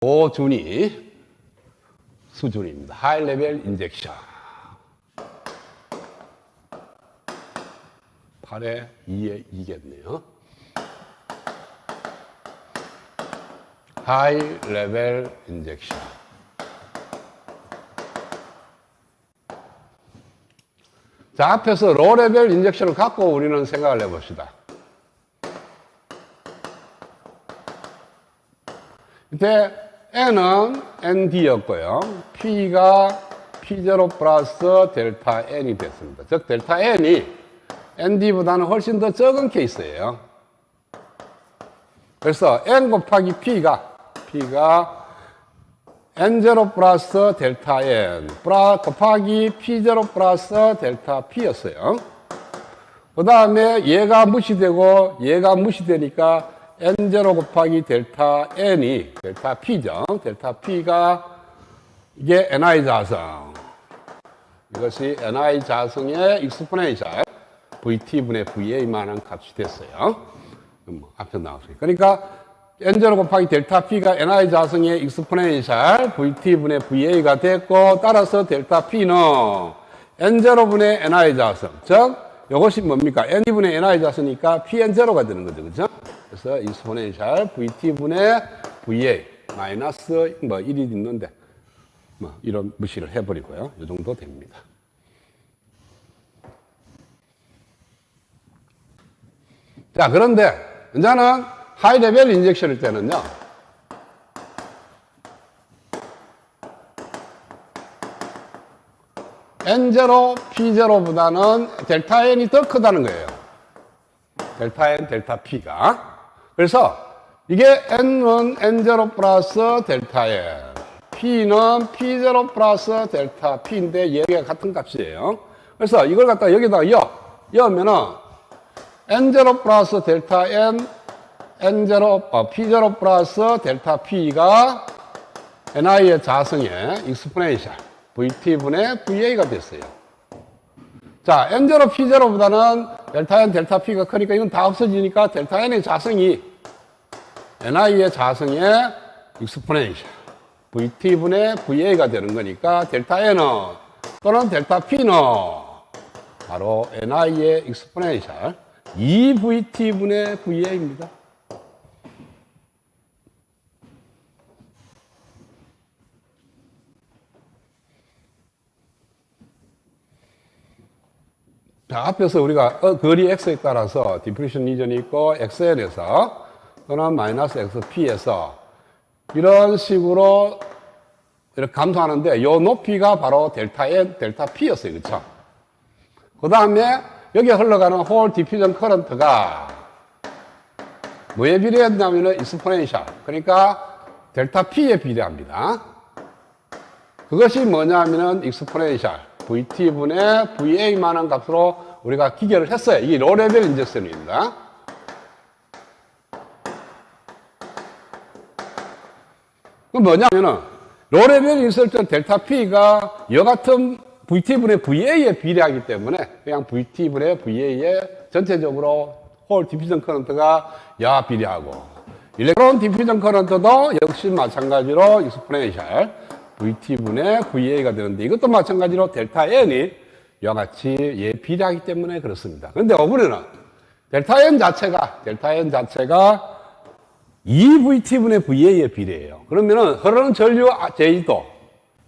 고준위 수준입니다. 하이 레벨 인젝션. 8에 2에 2겠네요. 하이 레벨 인젝션. 자, 앞에서 로 레벨 인젝션을 갖고 우리는 생각을 해봅시다. 이때 N은 ND였고요. P가 P0 플러스 델타 N이 됐습니다. 즉, 델타 N이 ND보다는 훨씬 더 적은 케이스예요. 그래서 N 곱하기 P가 N0 플러스 델타 N 곱하기 P0 플러스 델타 P였어요. 그 다음에 얘가 무시되고 얘가 무시되니까 N0 곱하기 델타 N이 델타 P죠. 델타 P가 이게 NI 자성. 이것이 NI 자성의 익스포넨셜 VT분의 VA만한 값이 됐어요. 앞에 나왔어요. 그러니까 N0 곱하기 델타 P가 NI 자성의 익스포넨셜 VT분의 VA가 됐고, 따라서 델타 P는 N0분의 NI 자성. 즉, 이것이 뭡니까? N2분의 NI 자성이니까 PN0가 되는 거죠. 그죠? 그래서 익스포넨셜 VT분의 VA 마이너스 뭐 1이 있는데, 뭐 이런 무시를 해버리고요. 이 정도 됩니다. 자, 그런데 이제는 하이 레벨 인젝션일 때는요, N0, P0보다는 델타 N이 더 크다는 거예요. 델타 N, 델타 P가. 그래서 이게 N은 N0 플러스 델타 N, P는 P0 플러스 델타 P인데 얘가 같은 값이에요. 그래서 이걸 갖다 여기다가 여면은 N0 플러스 델타 N, P0 플러스 델타 P가 NI의 자성의 익스포넨셜 VT분의 VA가 됐어요. 자, N0, P0보다는 델타 N, 델타 P가 크니까 이건 다 없어지니까 델타 N의 자성이 NI의 자성의 익스포넨셜 VT분의 VA가 되는 거니까 델타 N은 또는 델타 P는 바로 NI의 익스포넨셜 2VT분의 VA입니다. 자, 앞에서 우리가 거리 x에 따라서 디프레션 리전이 있고 xn에서 또는 마이너스 xp에서 이런 식으로 이렇게 감소하는데 이 높이가 바로 델타 n, 델타 p였어요. 그렇죠? 그 다음에 여기에 흘러가는 홀 디퓨전 커런트가 뭐에 비례했냐면은 익스포넨셜, 그러니까 델타 p에 비례합니다. 그것이 뭐냐면은 익스포넨셜 VT분의 VA만한 값으로 우리가 기계를 했어요. 이게 로 레벨 인젝션입니다. 그럼 뭐냐면은 로 레벨 인젝션 델타 P가 여같은 VT분의 VA에 비례하기 때문에 그냥 VT분의 VA에 전체적으로 홀 디퓨전 커런트가 야 비례하고, 일렉트론 디퓨전 커런트도 역시 마찬가지로 익스포넨셜 VT분의 VA가 되는데 이것도 마찬가지로 델타 N이 이와 같이 얘 비례하기 때문에 그렇습니다. 그런데 이번에는 델타 N 자체가 2VT분의 VA에 비례해요. 그러면은 흐르는 전류 J도,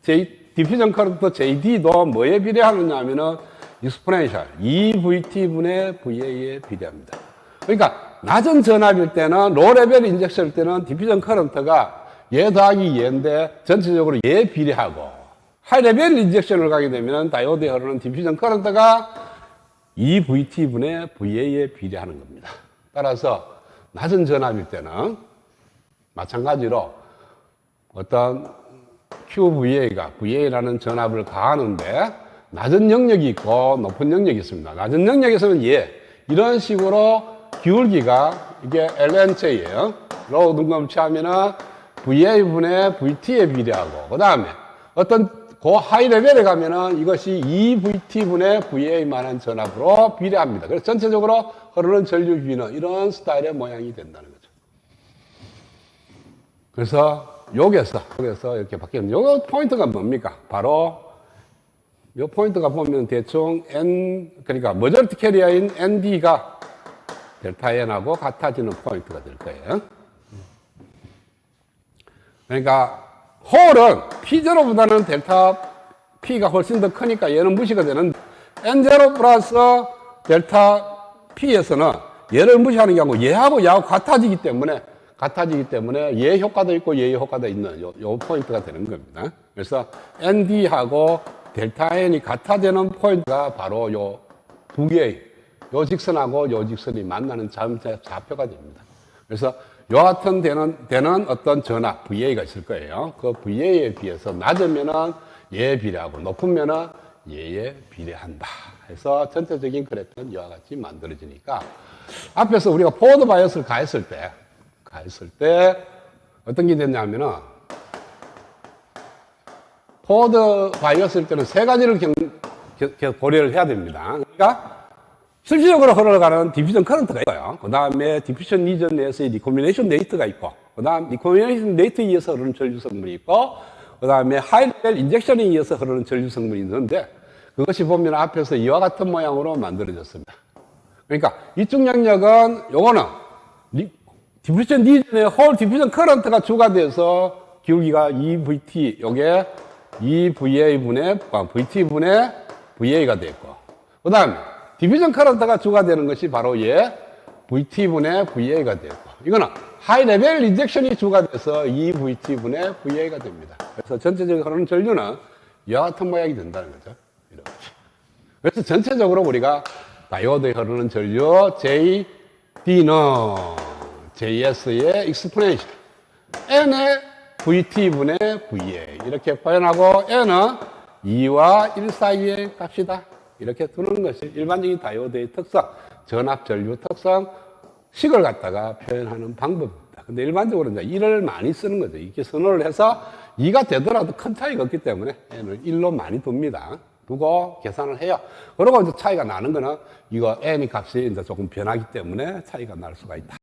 디퓨전 커런트 JD도 뭐에 비례하느냐 하면은 익스포넨셜 2VT분의 VA에 비례합니다. 그러니까 낮은 전압일 때는 로 레벨 인젝션일 때는 디퓨전 커런트가 얘 더하기 얘인데 전체적으로 얘에 비례하고, 하이 레벨 인젝션을 가게 되면 다이오드에 흐르는 디퓨전 커런트가 2VT분의 VA에 비례하는 겁니다. 따라서 낮은 전압일 때는 마찬가지로 어떤 QVA가 VA라는 전압을 가하는데 낮은 영역이 있고 높은 영역이 있습니다. 낮은 영역에서는 이런 식으로 기울기가 이게 LNJ예요. 로 등급을 취하면은 VA분의 VT에 비례하고, 그 다음에 어떤 고 하이 레벨에 가면은 이것이 2VT분의 VA만한 전압으로 비례합니다. 그래서 전체적으로 흐르는 전류 주기는 이런 스타일의 모양이 된다는 거죠. 그래서 여기서 이렇게 바뀌는 요 포인트가 뭡니까? 바로 요 포인트가 보면 대충 그러니까 머저리티 캐리어인 ND가 델타 N하고 같아지는 포인트가 될 거예요. 그러니까 홀은 P0보다는 델타 P가 훨씬 더 크니까 얘는 무시가 되는 N0 플러스 델타 P에서는 얘를 무시하는 게 아니고 얘하고 같아지기 때문에 얘 효과도 있고 얘의 효과도 있는 요 포인트가 되는 겁니다. 그래서 ND하고 델타 N이 같아지는 포인트가 바로 요 두 개의 요 직선하고 요 직선이 만나는 좌표가 됩니다. 그래서 요 같은 되는 어떤 전압 VA가 있을 거예요. 그 VA에 비해서 낮으면은 얘에 비례하고 높으면은 얘에 비례한다. 해서 전체적인 그래프는 이와 같이 만들어지니까 앞에서 우리가 포워드 바이어스를 가했을 때 어떤 게 됐냐면은 포워드 바이어스일 때는 세 가지를 고려를 해야 됩니다. 그러니까 실질적으로 흘러가는 디퓨전 커런트가 있어요. 그 다음에 디퓨전 리전 내에서의 리코미네이션 레이트가 있고, 그 다음 리코미네이션 레이트에 의해서 흐르는 전류 성분이 있고, 그 다음에 하이 레벨 인젝션에 의해서 흐르는 전류 성분이 있는데, 그것이 보면 앞에서 이와 같은 모양으로 만들어졌습니다. 그러니까 이쪽 영역은 요거는 디퓨전 리전의 홀 디퓨전 커런트가 주가 돼서 기울기가 EVT, 요게 EVA분의 VT분의 VA가 되고, 그 다음에 디퓨전 커런트가 주가 되는 것이 바로 얘 VT분의 VA가 되고, 이거는 하이 레벨 인젝션이 주가 돼서 EVT분의 VA가 됩니다. 그래서 전체적으로 흐르는 전류는 이와 같은 모양이 된다는 거죠. 이렇게. 그래서 전체적으로 우리가 다이오드에 흐르는 전류 JD는 JS의 익스포넨셜 N의 VT분의 VA 이렇게 표현하고 N은 2와 1 사이의 값이다. 이렇게 두는 것이 일반적인 다이오드의 특성, 전압 전류 특성, 식을 갖다가 표현하는 방법입니다. 근데 일반적으로 이제 1을 많이 쓰는 거죠. 이렇게 선호를 해서 2가 되더라도 큰 차이가 없기 때문에 N을 1로 많이 둡니다. 두고 계산을 해요. 그러고 이제 차이가 나는 거는 이거 N 값이 이제 조금 변하기 때문에 차이가 날 수가 있다.